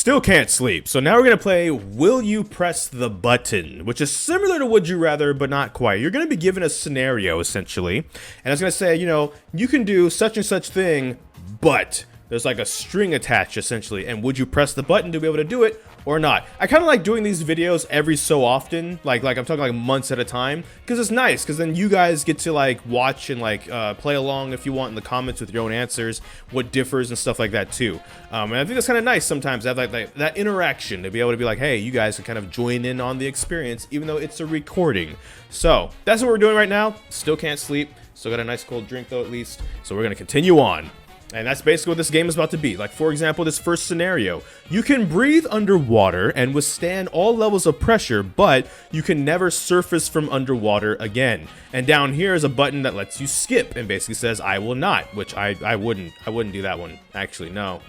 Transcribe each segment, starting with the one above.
Still can't sleep. So now we're going to play Will You Press the Button, which is similar to Would You Rather, but not quite. You're going to be given a scenario, essentially. And it's going to say, you know, you can do such and such thing, but there's like a string attached, essentially. And would you press the button to be able to do it or not? I kind of like doing these videos every so often. Like I'm talking like months at a time. Because it's nice. Because then you guys get to like watch and like play along if you want in the comments with your own answers. What differs and stuff like that too. And I think that's kind of nice sometimes to have like that interaction. To be able to be like, hey, you guys can kind of join in on the experience. Even though it's a recording. So that's what we're doing right now. Still can't sleep. Still got a nice cold drink though at least. So we're going to continue on. And that's basically what this game is about to be. Like, for example, this first scenario. You can breathe underwater and withstand all levels of pressure, but you can never surface from underwater again. And down here is a button that lets you skip and basically says, I will not, which I wouldn't do that one. Actually, no.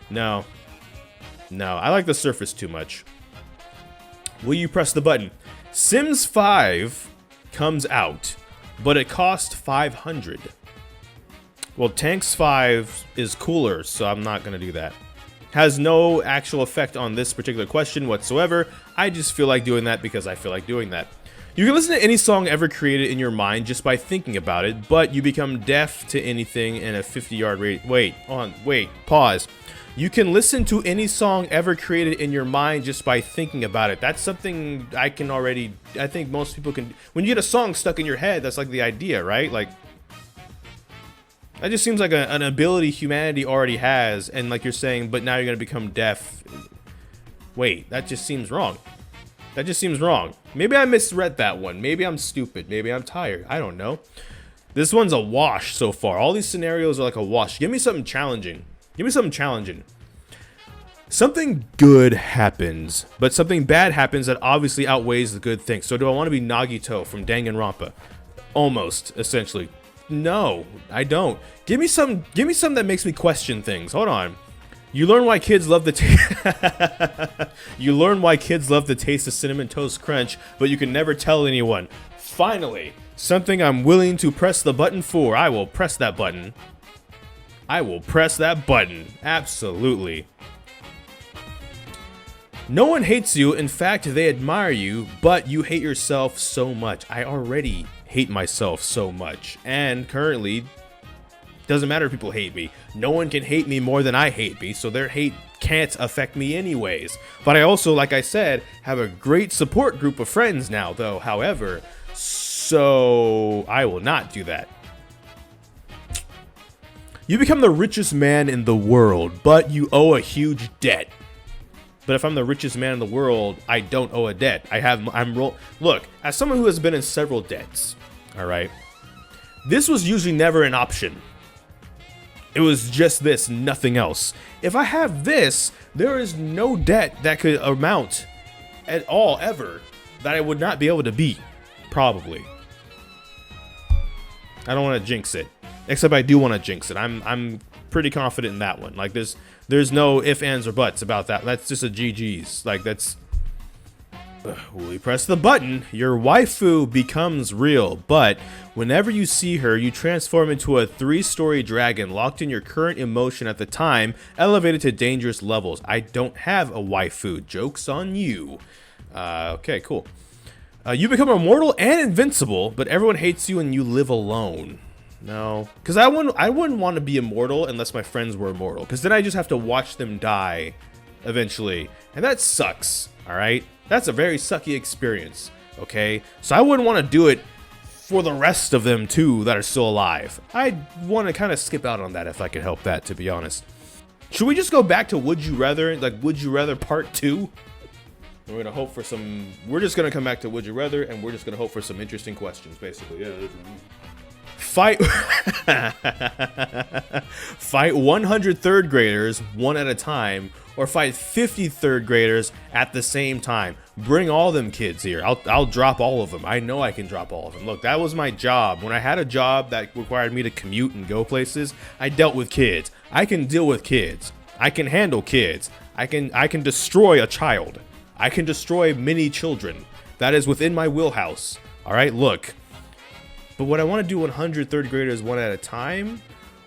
No. No, I like the surface too much. Will you press the button? Sims 5 comes out, but it costs $500. Well, Tanks 5 is cooler, so I'm not going to do that. Has no actual effect on this particular question whatsoever. I just feel like doing that because I feel like doing that. You can listen to any song ever created in your mind just by thinking about it, but you become deaf to anything in a 50-yard radius. Wait, pause. You can listen to any song ever created in your mind just by thinking about it. That's something I think most people can. When you get a song stuck in your head, that's like the idea, right? Like, that just seems like an ability humanity already has, and like you're saying, but now you're gonna become deaf. Wait, that just seems wrong. That just seems wrong. Maybe I misread that one. Maybe I'm stupid. Maybe I'm tired. I don't know. This one's a wash so far. All these scenarios are like a wash. Give me something challenging. Give me something challenging. Something good happens, but something bad happens that obviously outweighs the good thing. So do I want to be Nagito from Danganronpa? Almost, essentially. No, I don't. Give me some that makes me question things. Hold on. You learn why kids love the You learn why kids love the taste of Cinnamon Toast Crunch, but you can never tell anyone. Finally, something I'm willing to press the button for. I will press that button. I will press that button. Absolutely. No one hates you. In fact, they admire you, but you hate yourself so much. I already hate myself so much, and currently doesn't matter if people hate me. No one can hate me more than I hate me, so their hate can't affect me anyways. But I also, like I said, have a great support group of friends now though, however, so I will not do that. You become the richest man in the world, but you owe a huge debt. But if I'm the richest man in the world, I don't owe a debt. Look, as someone who has been in several debts, all right, this was usually never an option. It was just this, nothing else. If I have this, there is no debt that could amount at all ever that I would not be able to beat, probably. I don't want to jinx it, except I do want to jinx it. I'm pretty confident in that one. Like there's no ifs, ands, or buts about that. That's just a GG's. Like that's. When you press the button, your waifu becomes real, but whenever you see her, you transform into a 3-story dragon locked in your current emotion at the time, elevated to dangerous levels. I don't have a waifu. Joke's on you. Okay, cool. You become immortal and invincible, but everyone hates you and you live alone. No, because I wouldn't want to be immortal unless my friends were immortal, because then I just have to watch them die eventually, and that sucks. All right, that's a very sucky experience. Okay, so I wouldn't want to do it for the rest of them too that are still alive. I'd want to kind of skip out on that if I could help that, to be honest. Should we just go back to Would You Rather, like Would You Rather Part 2? We're gonna hope for some. We're just gonna come back to Would You Rather, and we're just gonna hope for some interesting questions, basically. Yeah. Fight 100 third graders one at a time, or fight 50 third graders at the same time. Bring all them kids here. I'll drop all of them. I know I can drop all of them. Look, that was my job. When I had a job that required me to commute and go places, I dealt with kids. I can deal with kids. I can handle kids. I can destroy a child. I can destroy many children. That is within my wheelhouse. All right, look. But would I want to do 100 third graders one at a time,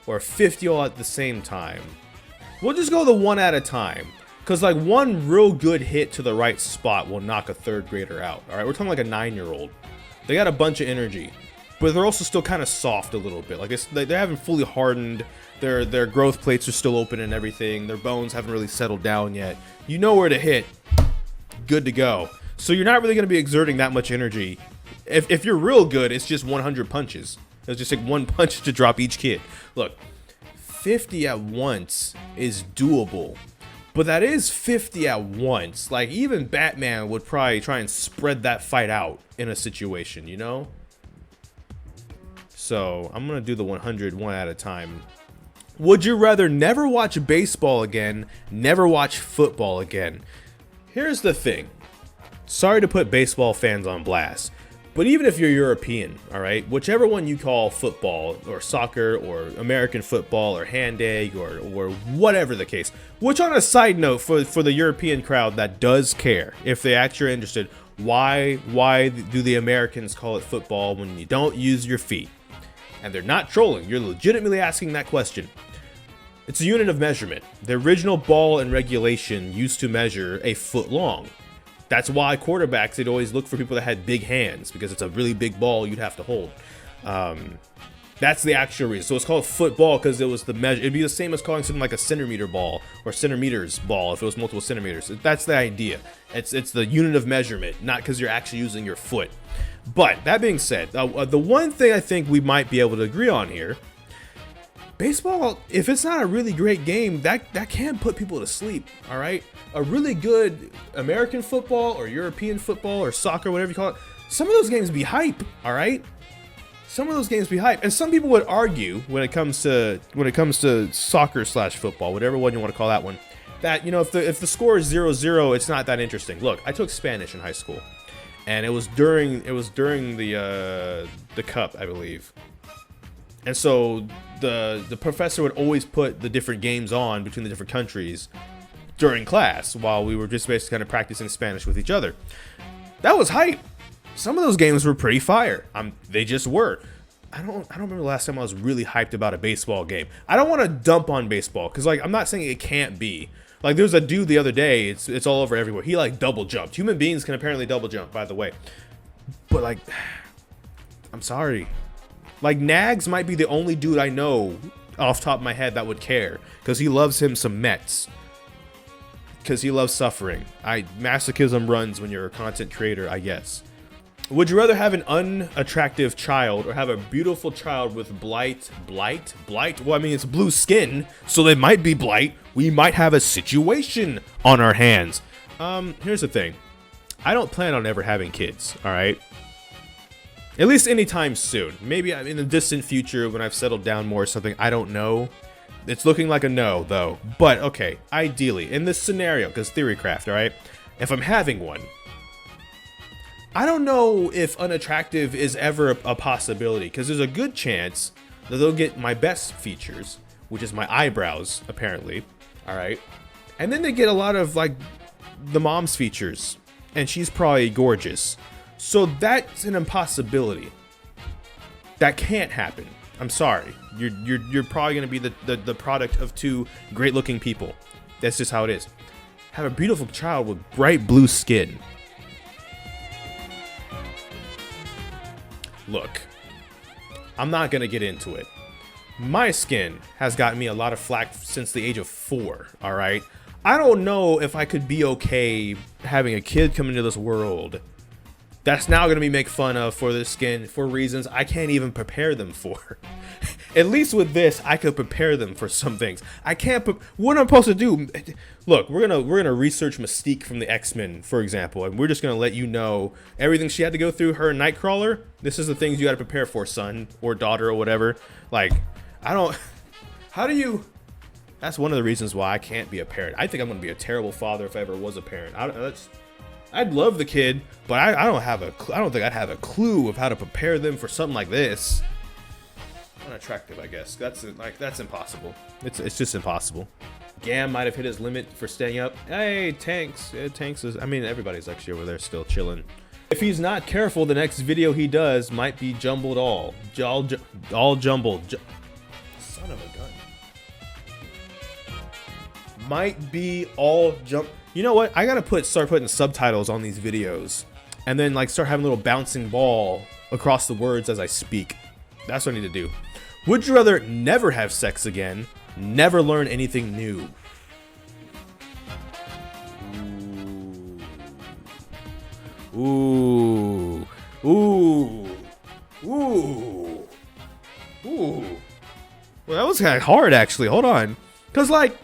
or 50 all at the same time? We'll just go the one at a time. Because like one real good hit to the right spot will knock a third grader out. All right, we're talking like a 9-year-old. They got a bunch of energy, but they're also still kind of soft a little bit. Like they haven't fully hardened. Their growth plates are still open and everything. Their bones haven't really settled down yet. You know where to hit. Good to go. So you're not really going to be exerting that much energy. If you're real good, it's just 100 punches. It's just like one punch to drop each kid. Look, 50 at once is doable. But that is 50 at once. Like, even Batman would probably try and spread that fight out in a situation, you know? So, I'm going to do the 100 one at a time. Would you rather never watch baseball again, never watch football again? Here's the thing. Sorry to put baseball fans on blast. But even if you're European, all right, whichever one you call football or soccer or American football or hand egg or whatever the case, which on a side note for the European crowd that does care, if they actually are interested, why do the Americans call it football when you don't use your feet? And they're not trolling. You're legitimately asking that question. It's a unit of measurement. The original ball and regulation used to measure a foot long. That's why quarterbacks, they'd always look for people that had big hands, because it's a really big ball you'd have to hold. That's the actual reason. So it's called football because it was the measure. It'd be the same as calling something like a centimeter ball or centimeters ball if it was multiple centimeters. That's the idea. It's the unit of measurement, not because you're actually using your foot. But that being said, the one thing I think we might be able to agree on here, baseball, if it's not a really great game, that can put people to sleep, all right? A really good American football or European football or soccer, whatever you call it, some of those games be hype, all right? Some of those games be hype. And some people would argue when it comes to soccer / football, whatever one you want to call that one, that, you know, if the score is 0-0, it's not that interesting. Look, I took Spanish in high school, and it was during the cup, I believe. And so the professor would always put the different games on between the different countries during class while we were just basically kind of practicing Spanish with each other. That was hype. Some of those games were pretty fire. They just were. I don't remember the last time I was really hyped about a baseball game. I don't want to dump on baseball because, like, I'm not saying it can't be. Like, there's a dude the other day, it's all over everywhere. He, like, double jumped. Human beings can apparently double jump, by the way. But, like, I'm sorry. Like, Nags might be the only dude I know off the top of my head that would care, because he loves him some Mets. Because he loves suffering. Masochism runs when you're a content creator, I guess. Would you rather have an unattractive child or have a beautiful child with blight? Well, I mean, it's blue skin, so they might be blight. We might have a situation on our hands. Here's the thing. I don't plan on ever having kids, all right? At least anytime soon. Maybe in the distant future when I've settled down more or something. I don't know. It's looking like a no, though. But, okay, ideally, in this scenario, because theorycraft, all right? If I'm having one, I don't know if unattractive is ever a possibility, because there's a good chance that they'll get my best features, which is my eyebrows, apparently, all right? And then they get a lot of, like, the mom's features, and she's probably gorgeous. So that's an impossibility. That can't happen. I'm sorry. You're probably going to be the product of two great-looking people. That's just how it is. Have a beautiful child with bright blue skin. Look, I'm not going to get into it. My skin has gotten me a lot of flack since the age of 4, all right? I don't know if I could be okay having a kid come into this world that's now going to be made fun of for their skin for reasons I can't even prepare them for. At least with this, I could prepare them for some things. I can't. What am I supposed to do? Look, we're gonna research Mystique from the X-Men, for example, and we're just gonna let you know everything she had to go through. Her and Nightcrawler. This is the things you got to prepare for, son or daughter or whatever. Like, I don't. How do you? That's one of the reasons why I can't be a parent. I think I'm gonna be a terrible father if I ever was a parent. I'd love the kid, but I don't think I'd have a clue of how to prepare them for something like this. Unattractive, I guess. That's impossible. It's just impossible. Gam might have hit his limit for staying up. Hey, Tanks. Tanks is. I mean, everybody's actually over there still chilling. If he's not careful, the next video he does might be jumbled all jumbled. Son of a gun. might be all jump. You know what? I gotta start putting subtitles on these videos, and then like start having a little bouncing ball across the words as I speak. That's what I need to do. Would you rather never have sex again, never learn anything new? Ooh. Ooh. Ooh. Ooh. Well, that was kind of hard, actually. Hold on. Because, like,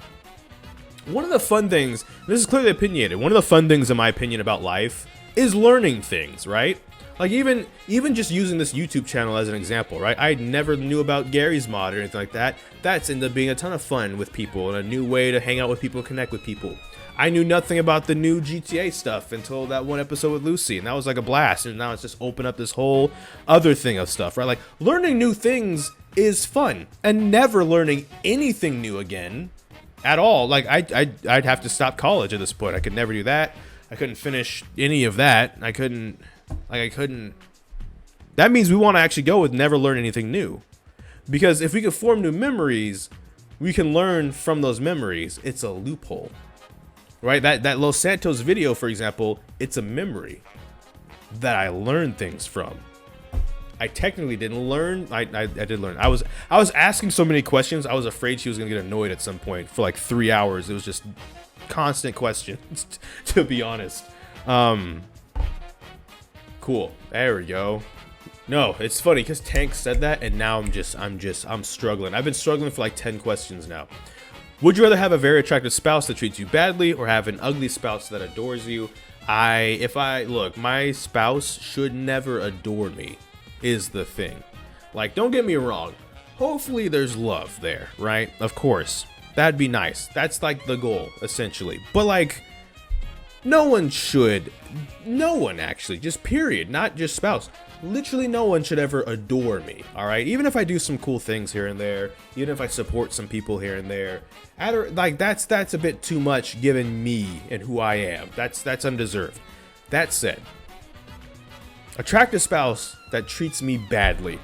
one of the fun things, this is clearly opinionated, one of the fun things, in my opinion, about life is learning things, right? Like, even just using this YouTube channel as an example, right? I never knew about Gary's Mod or anything like that. That's ended up being a ton of fun with people and a new way to hang out with people, connect with people. I knew nothing about the new GTA stuff until that one episode with Lucy, and that was like a blast, and now it's just opened up this whole other thing of stuff, right? Like, learning new things is fun, and never learning anything new again at all. Like, I'd have to stop college at this point. I could never do that. I couldn't finish any of that. I couldn't. That means we want to actually go with never learn anything new. Because if we can form new memories, we can learn from those memories. It's a loophole. Right? That Los Santos video, for example, it's a memory that I learned things from. I technically didn't learn. I did learn. I was asking so many questions. I was afraid she was gonna get annoyed at some point for like 3 hours. It was just constant questions, to be honest. Cool. There we go. No, it's funny because Tank said that, and now I'm struggling. I've been struggling for like 10 questions now. Would you rather have a very attractive spouse that treats you badly, or have an ugly spouse that adores you? Look, my spouse should never adore me, is the thing. Like, don't get me wrong. Hopefully there's love there, right? Of course. That'd be nice. That's like the goal, essentially. But like, no one actually, just period, not just spouse. Literally no one should ever adore me, all right? Even if I do some cool things here and there, even if I support some people here and there, like that's a bit too much given me and who I am. That's undeserved. That said, attractive spouse that treats me badly.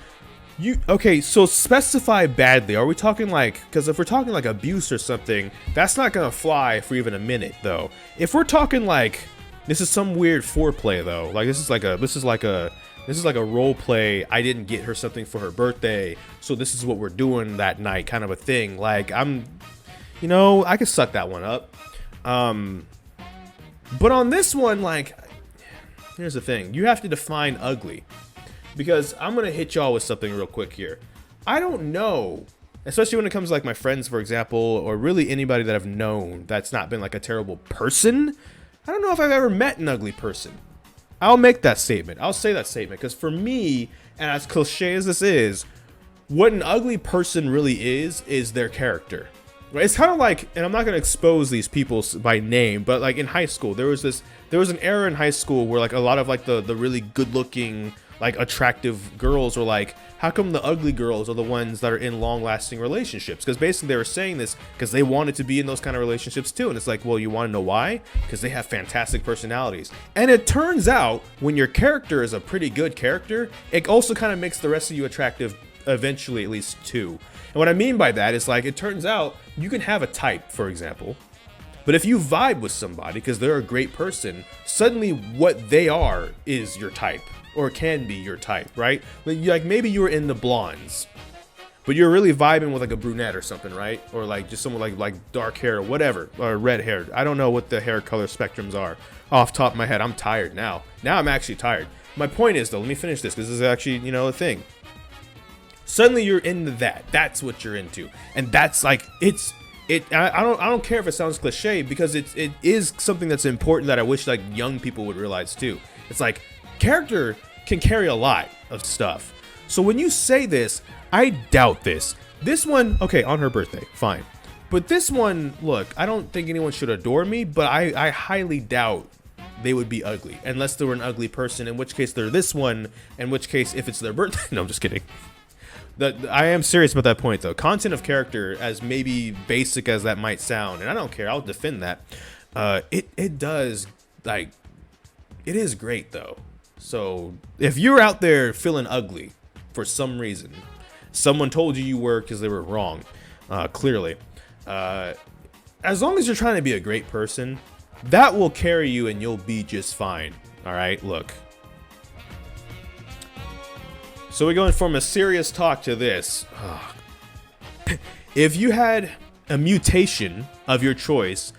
Okay, so specify badly. Are we talking like, because if we're talking like abuse or something, that's not gonna fly for even a minute though. If we're talking like, this is some weird foreplay though, like this is like a role play. I didn't get her something for her birthday, so this is what we're doing that night, kind of a thing. Like, I could suck that one up. But on this one, like, here's the thing. You have to define ugly. Because I'm going to hit y'all with something real quick here. I don't know, especially when it comes to like my friends, for example, or really anybody that I've known that's not been like a terrible person. I don't know if I've ever met an ugly person. I'll make that statement. I'll say that statement. Because for me, and as cliche as this is, what an ugly person really is their character. Right? It's kind of like, and I'm not going to expose these people by name, but like in high school, there was an era in high school where like a lot of like the really good looking, like attractive girls were like, how come the ugly girls are the ones that are in long-lasting relationships? Because basically they were saying this because they wanted to be in those kind of relationships too. And it's like, well, you want to know why? Because they have fantastic personalities. And it turns out when your character is a pretty good character, it also kind of makes the rest of you attractive eventually, at least too. And what I mean by that is like, it turns out you can have a type, for example, but if you vibe with somebody because they're a great person, suddenly what they are is your type. Or can be your type, right? Like maybe you were in the blondes, but you're really vibing with like a brunette or something, right? Or like just someone like dark hair or whatever, or red hair. I don't know what the hair color spectrums are off the top of my head. I'm tired now. Now I'm actually tired. My point is though, let me finish this because this is actually, a thing. Suddenly you're into that. That's what you're into. And that's like, I don't care if it sounds cliche because it is something that's important that I wish like young people would realize too. It's like, character can carry a lot of stuff. So when you say this, I doubt this. This one, okay, on her birthday, fine. But this one, look, I don't think anyone should adore me, but I highly doubt they would be ugly. Unless they were an ugly person, in which case they're this one, in which case if it's their birthday, no, I'm just kidding. I am serious about that point though. Content of character, as maybe basic as that might sound, and I don't care, I'll defend that. It does, like, it is great though. So if you're out there feeling ugly for some reason, someone told you were because they were wrong, clearly, as long as you're trying to be a great person, that will carry you and you'll be just fine. All right, look. So we're going from a serious talk to this. If you had a mutation of your choice,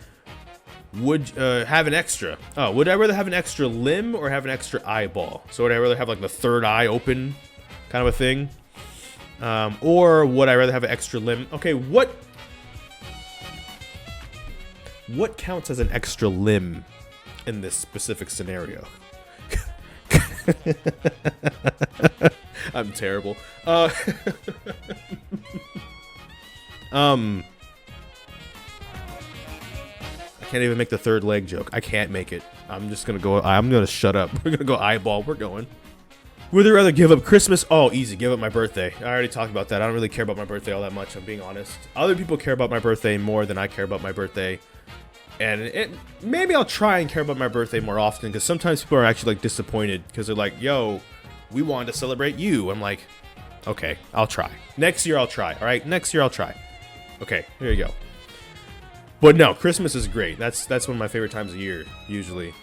would have an extra? Oh, would I rather have an extra limb or have an extra eyeball? So would I rather have like the third eye open, kind of a thing? Or would I rather have an extra limb? Okay, what counts as an extra limb in this specific scenario? I'm terrible. I can't even make the third leg joke. I can't make it. I'm just gonna go. I'm gonna shut up. We're gonna go eyeball. We're going. Would you rather give up Christmas? Oh, easy. Give up my birthday. I already talked about that. I don't really care about my birthday all that much, I'm being honest. Other people care about my birthday more than I care about my birthday. And maybe I'll try and care about my birthday more often, because sometimes people are actually like disappointed because they're like, yo, we wanted to celebrate you. I'm like, okay, I'll try. Next year I'll try. All right, next year I'll try. Okay, here you go. But no, Christmas is great. That's one of my favorite times of year, usually.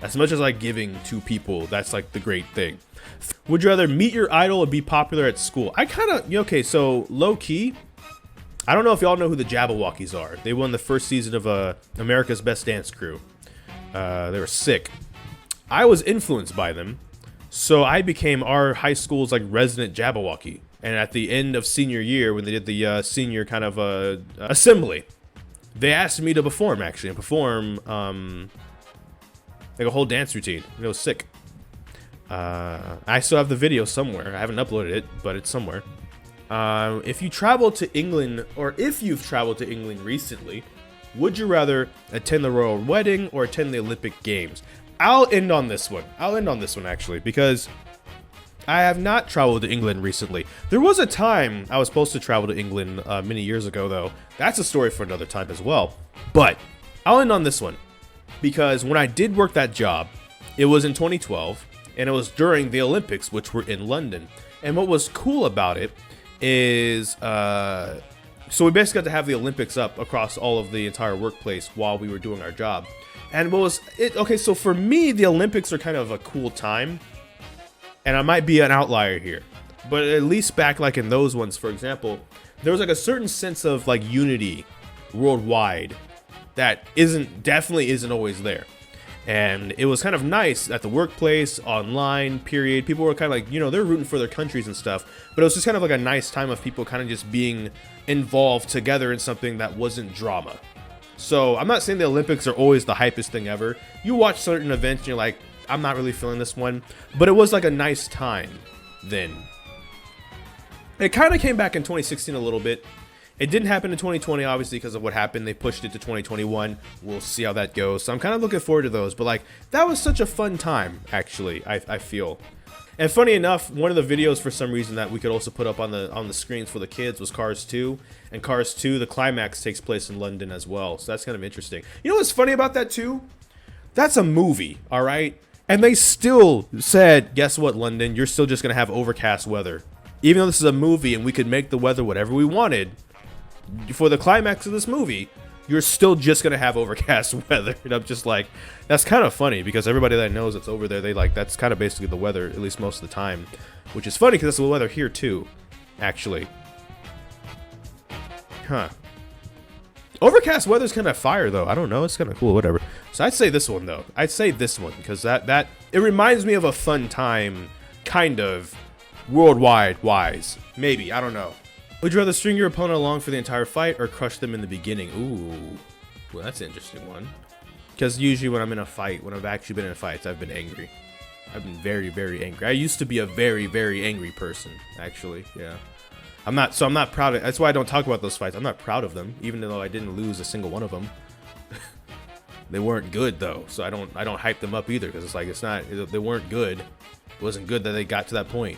As much as like giving to people, that's like the great thing. Would you rather meet your idol or be popular at school? I kind of, okay, so low key, I don't know if y'all know who the Jabberwockies are. They won the first season of America's Best Dance Crew. They were sick. I was influenced by them, so I became our high school's like resident Jabberwocky. And at the end of senior year, when they did the senior kind of assembly, they asked me to perform, actually, and perform like a whole dance routine. It was sick. I still have the video somewhere. I haven't uploaded it, but it's somewhere. If you travel to England, or if you've traveled to England recently, would you rather attend the royal wedding or attend the Olympic Games? I'll end on this one. Actually, because I have not traveled to England recently. There was a time I was supposed to travel to England many years ago, though. That's a story for another time as well. But I'll end on this one, because when I did work that job, it was in 2012, and it was during the Olympics, which were in London. And what was cool about it is, so we basically got to have the Olympics up across all of the entire workplace while we were doing our job. And what was it? Okay, so for me, the Olympics are kind of a cool time, and I might be an outlier here, but at least back like in those ones, for example, there was like a certain sense of like unity worldwide that definitely isn't always there. And it was kind of nice at the workplace, online, period. People were kind of like, they're rooting for their countries and stuff. But it was just kind of like a nice time of people kind of just being involved together in something that wasn't drama. So I'm not saying the Olympics are always the hypest thing ever. You watch certain events and you're like, I'm not really feeling this one. But it was like a nice time then. It kind of came back in 2016 a little bit. It didn't happen in 2020, obviously, because of what happened. They pushed it to 2021. We'll see how that goes. So I'm kind of looking forward to those. But, like, that was such a fun time, actually, I feel. And funny enough, one of the videos, for some reason, that we could also put up on the screens for the kids was Cars 2. And Cars 2, the climax takes place in London as well. So that's kind of interesting. You know what's funny about that, too? That's a movie, all right? And they still said, guess what, London? You're still just going to have overcast weather. Even though this is a movie and we could make the weather whatever we wanted, for the climax of this movie, you're still just gonna have overcast weather. And I'm just like, that's kind of funny, because everybody that knows that's over there, that's kind of basically the weather, at least most of the time, which is funny because that's the weather here too, actually. Huh. Overcast weather's kind of fire though. I don't know, it's kind of cool, whatever. So I'd say this one though. I'd say this one because that it reminds me of a fun time, kind of worldwide wise. Maybe, I don't know. Would you rather string your opponent along for the entire fight or crush them in the beginning? Ooh, well, that's an interesting one. Because usually when I'm in a fight, when I've actually been in fights, I've been angry. I've been very, very angry. I used to be a very, very angry person, actually. Yeah. I'm not proud of it. That's why I don't talk about those fights. I'm not proud of them, even though I didn't lose a single one of them. They weren't good though, so I don't hype them up either, because it's like they weren't good. It wasn't good that they got to that point.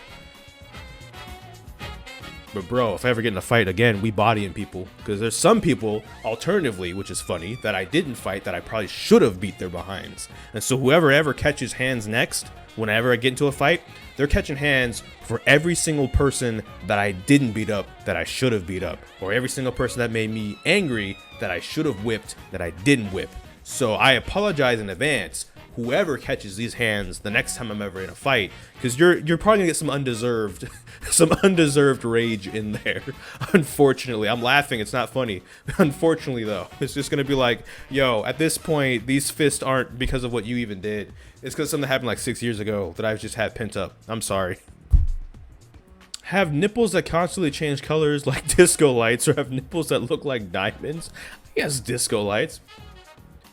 But bro, if I ever get in a fight again, we bodying people. Because there's some people, alternatively, which is funny, that I didn't fight that I probably should have beat their behinds. And so whoever ever catches hands next, whenever I get into a fight, they're catching hands for every single person that I didn't beat up that I should have beat up. Or every single person that made me angry that I should have whipped that I didn't whip. So I apologize in advance, whoever catches these hands the next time I'm ever in a fight, because you're probably gonna get some undeserved some undeserved rage in there. Unfortunately, I'm laughing, it's not funny. Unfortunately though, it's just gonna be like, yo, at this point these fists aren't because of what you even did. It's because something happened like 6 years ago that I've just had pent up. I'm sorry. Have nipples that constantly change colors like disco lights, or have nipples that look like diamonds? I guess disco lights.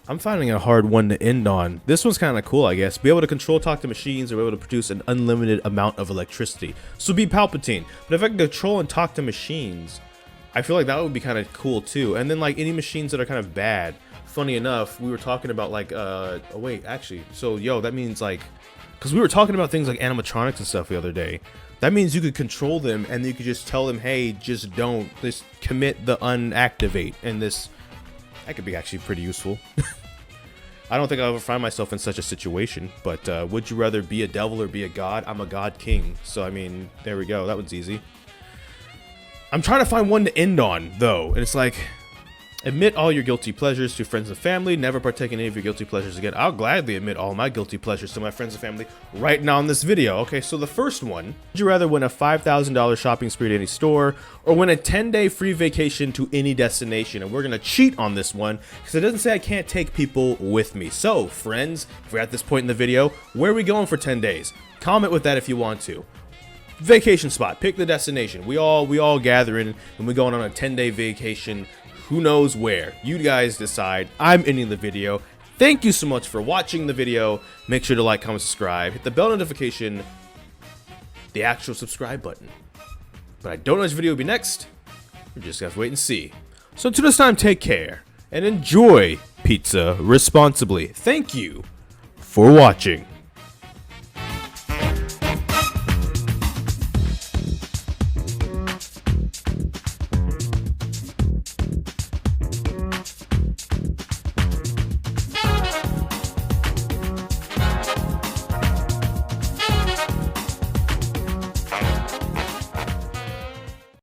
I'm finding a hard one to end on. This one's kind of cool, I guess. Be able to control talk to machines, or be able to produce an unlimited amount of electricity. So be Palpatine. But if I can control and talk to machines, I feel like that would be kind of cool too. And then like any machines that are kind of bad. Funny enough, we were talking about like, oh wait, actually. So yo, that means like, because we were talking about things like animatronics and stuff the other day. That means you could control them and you could just tell them, hey, just commit the unactivate. And that could be actually pretty useful. I don't think I'll ever find myself in such a situation, but would you rather be a devil or be a god? I'm a god king. So, I mean, there we go. That one's easy. I'm trying to find one to end on, though. And it's like, admit all your guilty pleasures to friends and family. Never partake in any of your guilty pleasures again. I'll gladly admit all my guilty pleasures to my friends and family right now in this video. Okay, so the first one. Would you rather win a $5,000 shopping spree at any store, or win a 10-day free vacation to any destination? And we're going to cheat on this one because it doesn't say I can't take people with me. So, friends, if we're at this point in the video, where are we going for 10 days? Comment with that if you want to. Vacation spot. Pick the destination. We all gather in and we're going on a 10-day vacation. Who knows where? You guys decide. I'm ending the video. Thank you so much for watching the video. Make sure to like, comment, subscribe. Hit the bell notification. The actual subscribe button. But I don't know which video will be next. We just have to wait and see. So until this time, take care. And enjoy pizza responsibly. Thank you for watching.